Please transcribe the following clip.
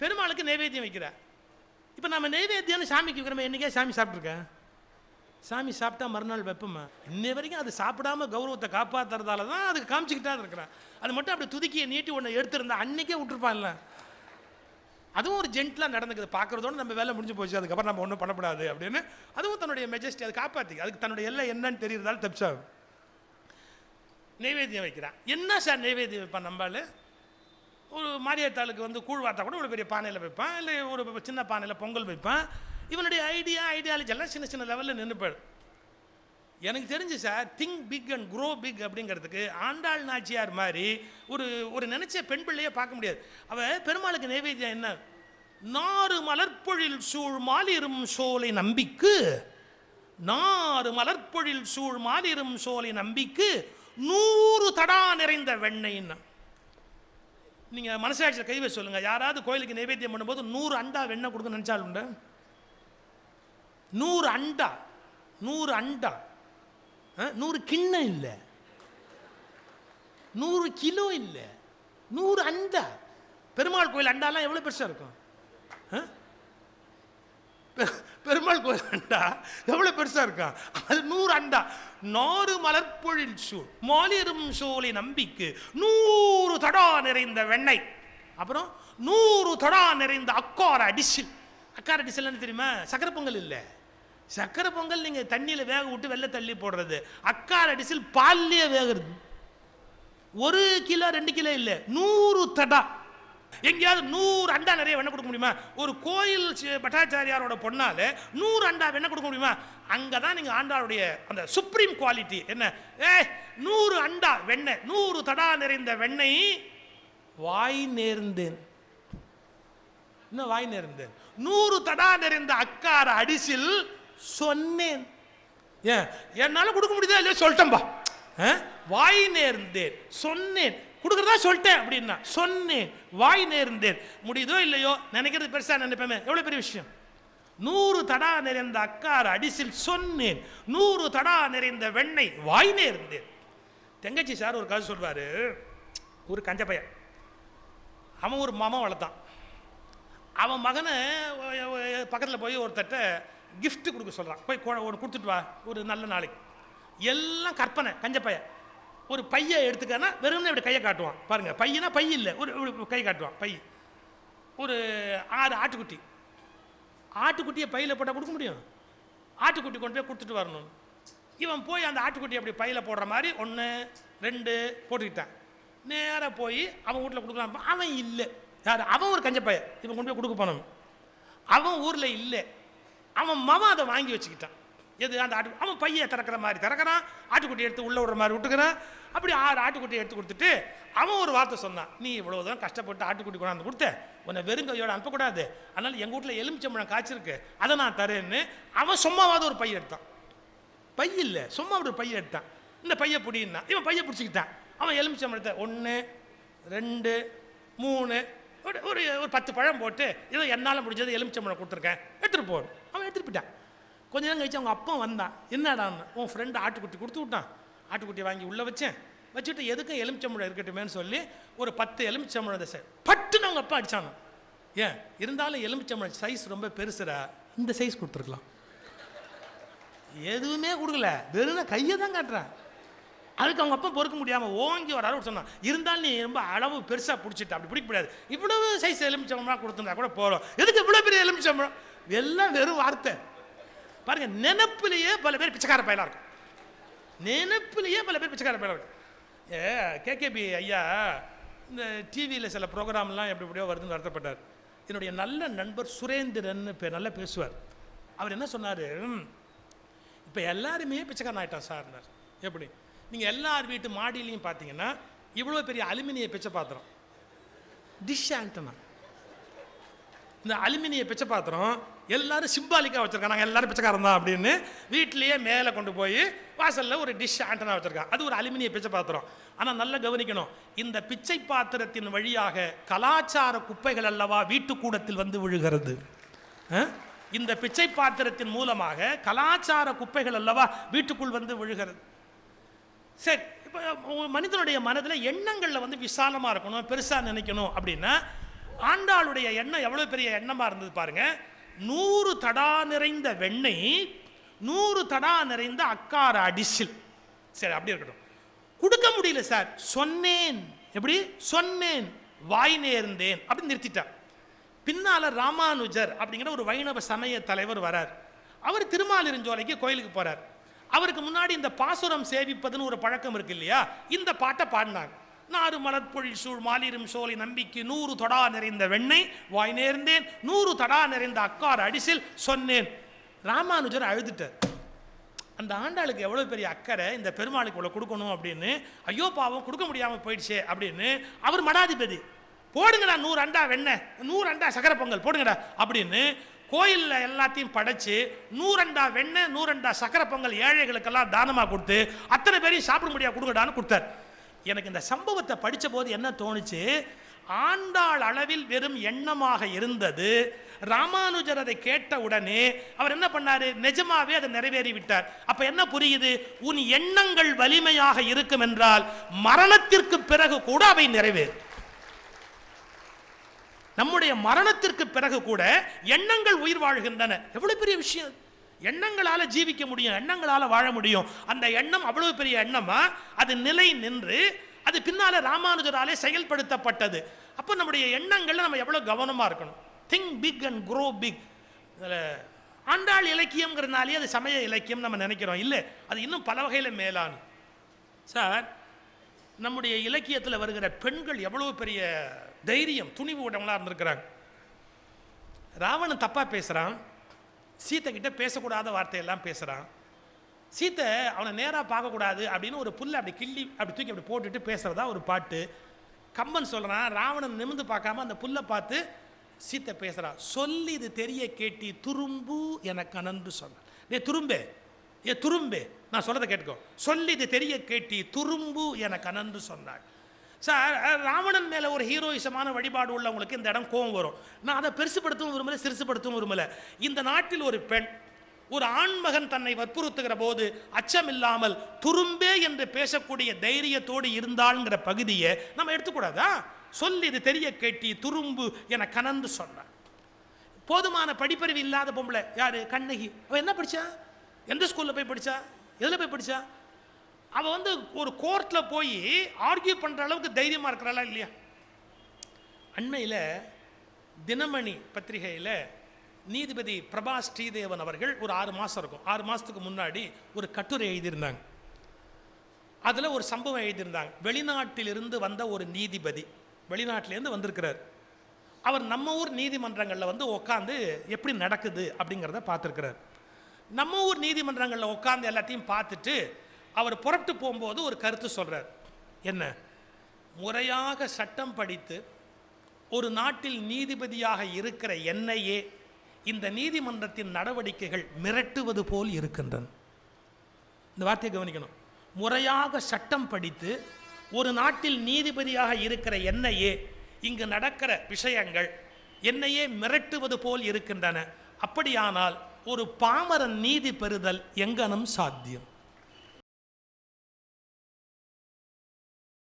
பெருமாளுக்கு நைவேத்தியம் வைக்கிறா. இப்போ நம்ம நைவேத்தியம்னு சாமிக்கு வைக்கிறோம். என்றைக்கே சாமி சாப்பிட்ருக்கேன்? சாமி சாப்பிட்டா மறுநாள் வைப்போமா? இன்னை வரைக்கும் அது சாப்பிடாம கௌரவத்தை காப்பாற்றுறதால தான் அதுக்கு காமிச்சிக்கிட்டா இருக்கிறான். அது மட்டும் அப்படி துதிக்கியை நீட்டி ஒன்று எடுத்துருந்தா அன்றைக்கே விட்டுருப்பான்ல. அதுவும் ஒரு ஜென்ட்லாக நடந்துக்குது. பார்க்குறதோடு நம்ம வேலை முடிஞ்சு போச்சு, அதுக்கப்புறம் நம்ம ஒன்றும் பண்ணக்கூடாது அப்படின்னு அதுவும் தன்னுடைய மெஜஸ்டி அதை காப்பாற்றி அதுக்கு தன்னுடைய எல்லாம் என்னன்னு தெரியறதால தப்பிச்சாகும். நைவேத்தியம் வைக்கிறான். என்ன சார் நைவேத்தியம் வைப்பான்? நம்மளால் ஒரு மாரியாத்தாளுக்கு வந்து கூழ் வார்த்தா கூட ஒரு பெரிய பானையில் வைப்பான், இல்லை ஒரு சின்ன பானையில் பொங்கல் வைப்பான். இவனுடைய ஐடியாலஜி எல்லாம் சின்ன சின்ன லெவலில் நின்று போயிடும். எனக்கு தெரிஞ்சு sir, think big and grow big அப்படிங்கிறதுக்கு ஆண்டாள் நாச்சியார் மாதிரி ஒரு நினைச்ச பெண் பிள்ளையே பார்க்க முடியாது. அவள் பெருமாளுக்கு நைவேத்தியம் என்ன? நாறு மலர்பொழில் சூழ் மாலிரும் சோலை நம்பிக்கு, நாறு மலர்பொழில் சூழ் மாலிரும் சோலை நம்பிக்கு 100 தடா நிறைந்த வெண்ணெய்ன்னு. நீங்கள் மனசாட்சியில் கைவை சொல்லுங்கள், யாராவது கோயிலுக்கு நைவேத்தியம் பண்ணும்போது 100 அண்டா வெண்ணெய் கொடுக்க நினச்சாலும் உண்டு? 100 அண்டா, 100 அண்டா, 100 கிண்ணம் இல்லை, 100 கிலோ இல்லை, 100 அண்டா. பெருமாள் கோயில் அண்டாலாம் எவ்வளோ பெருசாக இருக்கும்? பெருமாள் கோயில் அண்டா எவ்வளோ பெருசாக இருக்கும்? அது 100 அண்டா. நாறு மலர்பொழில் சூழ் மாலிரும் சோலை நம்பிக்கு 100 தடா நிறைந்த வெண்ணெய், அப்புறம் 100 தடா நிறைந்த அக்கார அடிசில். அக்கார அடிசில்னு தெரியுமா? சக்கரை பொங்கல் இல்லை. சக்கரை பொங்கல் நீங்கள் தண்ணியில் வேக விட்டு வெள்ளை தள்ளி போடுறது. அக்கார அடிசில் பால்லையே வேகிறது. 1 கிலோ 2 கிலோ இல்லை, 100 தடா. எங்கேயாவது 100 அண்டா நிறைய வெண்ணெய் கொடுக்க முடியுமா? ஒரு கோயில் பட்டாச்சாரியாரோட பொண்ணால் 100 அண்டா வெண்ணெய் கொடுக்க முடியுமா? அங்கே தான் நீங்கள் ஆண்டாளுடைய அந்த சுப்ரீம் குவாலிட்டி என்ன? 100 அண்டா வெண்ணெய், 100 தடா நிறைந்த வெண்ணெய். வாய் நேர்ந்தேன், இன்னும் வாய் நேர்ந்தேன். 100 தடா நிறைந்த அக்கார அடிசில் சொன்னேன். ஏன் என்னால் கொடுக்க முடியுதா இல்லையா? சொல்லிட்டேன்பா. வாய் நேர்ந்தேன், சொன்னேன், கொடுக்குறதா சொல்லிட்டேன் அப்படின்னா சொன்னேன், வாய் நேர்ந்தேன். முடியுதோ இல்லையோ நினைக்கிறது பெருசாக நினைப்பேன். எவ்வளோ பெரிய விஷயம்! 100 தடா நிறைந்த அக்கார அடிசில் சொன்னேன், 100 தடா நிறைந்த வெண்ணெய் வாய் நேர்ந்தேன். தெங்கச்சி சார் ஒரு கதை சொல்வார். ஒரு கஞ்ச பையன், அவன் ஒரு மாமா வளர்த்தான். அவன் மகனை பக்கத்தில் போய் ஒருத்தட்ட கிஃப்ட் கொடுக்க சொல்கிறான். போய் ஒன்று கொடுத்துட்டு வா ஒரு நல்ல நாளைக்கு. எல்லாம் கற்பனை. கஞ்ச பையன் ஒரு பையை எடுத்துக்கானா வெறும்னே இப்படி கையை காட்டுவான். பாருங்கள், பையனா பை இல்லை, ஒரு கை காட்டுவான். பை ஒரு 6 ஆட்டுக்குட்டி. ஆட்டுக்குட்டியை பையில் போட்டால் கொடுக்க முடியும்? ஆட்டுக்குட்டி கொண்டு போய் கொடுத்துட்டு வரணும். இவன் போய் அந்த ஆட்டுக்குட்டி அப்படி பையில் போடுற மாதிரி 1 2 போட்டுக்கிட்டான். நேராக போய் அவன் வீட்டில் கொடுக்கலாம். அவன் இல்லை. யார்? அவன் ஒரு கஞ்ச பையன். இவன் கொண்டு போய் கொடுக்க போனவன். அவன் ஊரில் இல்லை. அவன் மவன் அதை வாங்கி வச்சுக்கிட்டான். எது? அந்த அவன் பையை திறக்கிற மாதிரி திறக்கிறான், ஆட்டுக்குட்டி எடுத்து உள்ளே விடுற மாதிரி விட்டுக்கிறான். அப்படி 6 ஆட்டுக்குட்டி எடுத்து கொடுத்துட்டு அவன் ஒரு வார்த்தை சொன்னான். நீ இவ்வளோதான் கஷ்டப்பட்டு ஆட்டுக்குட்டி கொண்டாந்து கொடுத்த, உன்னை வெறுங்கையோட அனுப்பக்கூடாது, அதனால் எங்கள் வீட்டில் எலுமிச்சம்பழம் காய்ச்சிருக்கு, அதை நான் தரேன்னு அவன் சும்மாவாத ஒரு பை எடுத்தான். பை இல்லை, சும்மா ஒரு பையை எடுத்தான். இந்த பையை பிடின்னா இவன் பையை பிடிச்சிக்கிட்டான். அவன் எலுமிச்சம்பழத்தை 1 2 3 ஒரு 10 பழம் போட்டு ஏதோ என்னால் முடிஞ்சது எலுமிச்சம்பழம் கொடுத்துருக்கேன், எடுத்துகிட்டு போகணும். அவன் எடுத்துகிட்டு போயிட்டான். கொஞ்ச நேரம் கழிச்சு அவங்க அப்பா வந்தான். என்னடான்னு? உன் ஃப்ரெண்டு ஆட்டுக்குட்டி கொடுத்து விட்டான், ஆட்டுக்குட்டி வாங்கி உள்ளே வச்சுட்டு எதுக்கும் எலுமிச்சம்பழம் இருக்கட்டுமேன்னு சொல்லி ஒரு 10 எலுமிச்சம்பழம் பட்டுன்னு அவங்க அப்பா அடித்தானோ. ஏன் இருந்தாலும் எலுமிச்சம்பழம் சைஸ் ரொம்ப பெருசுடா, இந்த சைஸ் கொடுத்துருக்கலாம். எதுவுமே கொடுக்கல, வெறும் கையை தான் காட்டுறான். அதுக்கு அவங்க அப்பா பொறுக்க முடியாமல் ஓங்கி ஒரு அளவு சொன்னான். இருந்தாலும் நீ ரொம்ப அளவு பெருசாக பிடிச்சிட்ட, அப்படி பிடிக்க முடியாது, இவ்வளவு சைஸ் எலுமிச்சம்பழம் கொடுத்துருந்தா கூட போகிறோம், எதுக்கு இவ்வளோ பெரிய எலுமிச்சம்பழம்? எல்லாம் வெறும் வார்த்தை. பாருங்க, நினைப்பிலேயே பல பேர் பிச்சைக்கார பயலாக இருக்கும். நினைப்பிலேயே பல பேர் பிச்சைக்கார பயலாக இருக்கும். கேகேபி ஐயா இந்த டிவியில் சில ப்ரோக்ராம்லாம் எப்படியோ வருதுன்னு வருத்தப்பட்டார். என்னுடைய நல்ல நண்பர் சுரேந்திரன் நல்லா பேசுவார். அவர் என்ன சொன்னார்? இப்போ எல்லாருமே பிச்சைக்காரன் ஆகிட்டான் சார்னார். எப்படி? நீங்கள் எல்லார் வீட்டு மாடியிலையும் பார்த்தீங்கன்னா இவ்வளோ பெரிய அலுமினிய பிச்சை பாத்திரம், டிஷ் ஆண்டனா, இந்த அலுமினிய பிச்சை பாத்திரம் எல்லாரும் சிம்பாலிக்காக வச்சுருக்காங்க. நாங்கள் எல்லாரும் பிச்சைக்காரன் தான் அப்படின்னு வீட்டிலேயே மேலே கொண்டு போய் வாசலில் ஒரு டிஷ் ஆண்டனா வச்சுருக்காங்க. அது ஒரு அலுமினிய பிச்சை பாத்திரம். ஆனால் நல்லா கவனிக்கணும், இந்த பிச்சை பாத்திரத்தின் வழியாக கலாச்சார குப்பைகள் அல்லவா வீட்டுக்கூடத்தில் வந்து விழுகிறது. இந்த பிச்சை பாத்திரத்தின் மூலமாக கலாச்சார குப்பைகள் அல்லவா வீட்டுக்குள் வந்து விழுகிறது. சரி, இப்போ மனிதனுடைய மனதில் எண்ணங்களில் வந்து விசாலமாக இருக்கணும், பெருசாக நினைக்கணும் அப்படின்னா ஆண்டாளுடைய எண்ணம் எவ்வளவு பெரிய எண்ணமா இருந்தது பாருங்க. 100 தடா நிறைந்த வெண்ணெய், 100 தடா நிறைந்த அக்கார அடிசில். சரி, அப்படி இருக்கட்டும். கொடுக்க முடியல சார். சொன்னேன். எப்படி சொன்னேன்? வாய் நேர்ந்தேன் அப்படின்னு நிறுத்திட்டார். பின்னால ராமானுஜர் அப்படிங்கிற ஒரு வைணவ சமய தலைவர் வரார். அவர் திருமாலிருஞ்சோலைக்கு கோயிலுக்கு போறார். அவருக்கு முன்னாடி இந்த பாசுரம் சேவிப்பதுன்னு ஒரு பழக்கம் இருக்கு இல்லையா, இந்த பாட்டை பாடினாங்க. 4 மலர்பொழில் சூழ் மாலிரும் சோலை நம்பிக்கை, 100 தடா நிறைந்த வெண்ணெய் வாய் நேர்ந்தேன், 100 தடா நிறைந்த அக்கார் அடிசில் சொன்னேன். ராமானுஜர் அழுதுட்டார். அந்த ஆண்டாளுக்கு எவ்வளவு பெரிய அக்கறை, இந்த பெருமாளுக்கு இவ்வளவு கொடுக்கணும் அப்படின்னு. ஐயோ பாவம், கொடுக்க முடியாம போயிடுச்சே அப்படின்னு அவர் மடாதிபதி, போடுங்கடா 100 அண்டா வெண்ணெய், 100 அண்டா சக்கரை பொங்கல் போடுங்கடா அப்படின்னு கோயிலில் எல்லாத்தையும் படைச்சு 100 அண்டா வெண்ணெய், 100 அண்டா சக்கரை பொங்கல் ஏழைகளுக்கெல்லாம் தானமாக கொடுத்து அத்தனை பேரையும் சாப்பிட முடியாது கொடுங்கடான்னு கொடுத்தார். எனக்கு இந்த சம்பவத்தை படித்த போது என்ன தோணுச்சு, ஆண்டாள் அளவில் வெறும் எண்ணமாக இருந்தது. ராமானுஜர் அதை கேட்ட உடனே அவர் என்ன பண்ணாரு, நிஜமாவே அதை நிறைவேறி விட்டார். அப்ப என்ன புரியுது, உன் எண்ணங்கள் வலிமையாக இருக்கும் என்றால் மரணத்திற்கு பிறகு கூட அவை நிறைவேறும். நம்முடைய மரணத்திற்கு பிறகு கூட எண்ணங்கள் உயிர் வாழ்கின்றன. எவ்வளவு பெரிய விஷயம்! எண்ணங்களால ஜீவிக்க முடியும், எண்ணங்களால வாழ முடியும். அந்த எண்ணம் அவ்வளவு பெரிய எண்ணமா, அது நிலை நின்று அது பின்னால ராமானுஜராலே செயல்படுத்தப்பட்டது. அப்போ நம்முடைய எண்ணங்கள்ல நம்ம எவ்வளவு கவனமா இருக்கணும். Think big and grow big. Andal இலக்கியம்ங்கிறதுனாலே அது சமய இலக்கியம் நம்ம நினைக்கிறோம். இல்லை, அது இன்னும் பல வகையில் மேலான. சார், நம்முடைய இலக்கியத்தில் வருகிற பெண்கள் எவ்வளவு பெரிய தைரியம், துணிவு உடம்புலாம் இருந்திருக்கிறாங்க. ராவணன் தப்பா பேசுறான், சீத்தை கிட்ட பேசக்கூடாத வார்த்தையெல்லாம் பேசுறான். சீத்தை அவனை நேராக பார்க்கக்கூடாது அப்படின்னு ஒரு புல்லை அப்படி கிள்ளி அப்படி தூக்கி அப்படி போட்டுட்டு பேசுறதா ஒரு பாட்டு. கம்பன் சொல்றான், ராவணன் நிமிந்து பார்க்காம அந்த புல்லை பார்த்து சீத்தை பேசுறான். சொல்லி இது தெரிய கேட்டி துரும்பு எனக்கு அனன்று சொன்னான். ஏ துரும்பே, ஏ துரும்பே, நான் சொல்றதை கேட்டுக்கோ. சொல்லி இது தெரிய கேட்டி துரும்பு எனக்கு அனன்று சொன்னாள். சார், ராவணன் மேலே ஒரு ஹீரோயிசமான வழிபாடு உள்ளவங்களுக்கு இந்த இடம் கோவம் வரும். நான் அதை பெருசுப்படுத்தவும் விரும்பல, சிறுசுப்படுத்தவும் விரும்பல. இந்த நாட்டில் ஒரு பெண், ஒரு ஆண்மகன் தன்னை வற்புறுத்துகிற போது அச்சமில்லாமல் துரும்பே என்று பேசக்கூடிய தைரியத்தோடு இருந்தாள்ங்கிற பகுதியை நம்ம எடுத்துக்கூடாதா? சொல்லி இது தெரிய கேட்டி துரும்பு என கனந்து சொன்னாள். போதுமான படிப்பறிவு இல்லாத பொம்பளை யாரு? கண்ணகி. அவ என்ன படிச்சா? எந்த ஸ்கூல்ல போய் படிச்சா? எதுல போய் படிச்சா? அவ வந்து ஒரு கோர்ட்ல போய் ஆர்கியூ பண்ற அளவுக்கு தைரியமா இருக்கிறாளா இல்லையா? அண்மையில் தினமணி பத்திரிகையில் நீதிபதி பிரபா ஸ்ரீதேவன் அவர்கள் ஒரு 6 மாதம் இருக்கும், 6 மாதத்துக்கு முன்னாடி ஒரு கட்டுரை எழுதியிருந்தாங்க. அதில் ஒரு சம்பவம் எழுதியிருந்தாங்க. வெளிநாட்டிலிருந்து வந்த ஒரு நீதிபதி, வெளிநாட்டிலேருந்து வந்திருக்கிறார். அவர் நம்ம ஊர் நீதிமன்றங்களில் வந்து உட்காந்து எப்படி நடக்குது அப்படிங்கிறத பார்த்துருக்கிறார். நம்ம ஊர் நீதிமன்றங்களில் உட்காந்து எல்லாத்தையும் பார்த்துட்டு அவர் புறப்பட்டு போகும்போது ஒரு கருத்து சொல்கிறார். என்ன? முறையாக சட்டம் படித்து ஒரு நாட்டில் நீதிபதியாக இருக்கிற என்னையே இந்த நீதிமன்றத்தின் நடவடிக்கைகள் மிரட்டுவது போல் இருக்கின்றன. இந்த வார்த்தையை கவனிக்கணும். முறையாக சட்டம் படித்து ஒரு நாட்டில் நீதிபதியாக இருக்கிற என்னையே இங்கு நடக்கிற விஷயங்கள் என்னையே மிரட்டுவது போல் இருக்கின்றன. அப்படியானால் ஒரு பாமரன் நீதி பெறுதல் எங்கனம் சாத்தியம்?